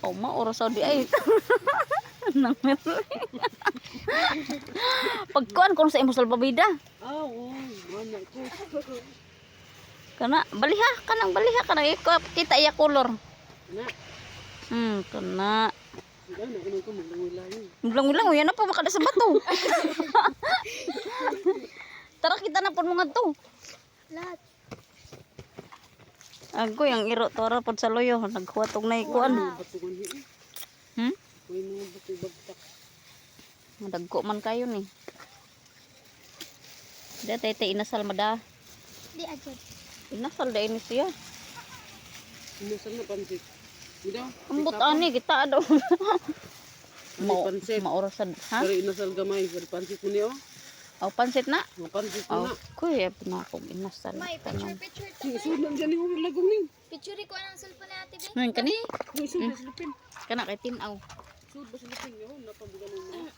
Oh, maoras sa di ay. Nang pagkuan kung sa imong salbabida. Oo, mana ko. Kana baliha kanang baliha kanang kita iya color. Na, Kana. sila na ko maglangoy-langoy. Ulang-ulang yan na pa makada sa bato. Tara kita na pud mga to. Lahat. Ako yung iro tora pod sa loyo naghuwatog na ikuan. Batugan hi. Kuy mga batu-bagtak. Madagko man kayo ni. Dete inasal mada. Di agad. Inasal da ini siya. Inasal na pansit. Bida. Ambot ani kita daw. Mo pansit. Maorasan ha? Kari inasal gamay, kari pansit mo niyo. Aw pansit na. Mo pansit Aw mo na. kuya na akong inasal. May picture Isun lang dyan yung lagong ni. Picture ko anang cellphone ni Ate Be. Kani Isun ba silipin? kana kay tinaw. Sud ba silipin yun? Napabugan mo.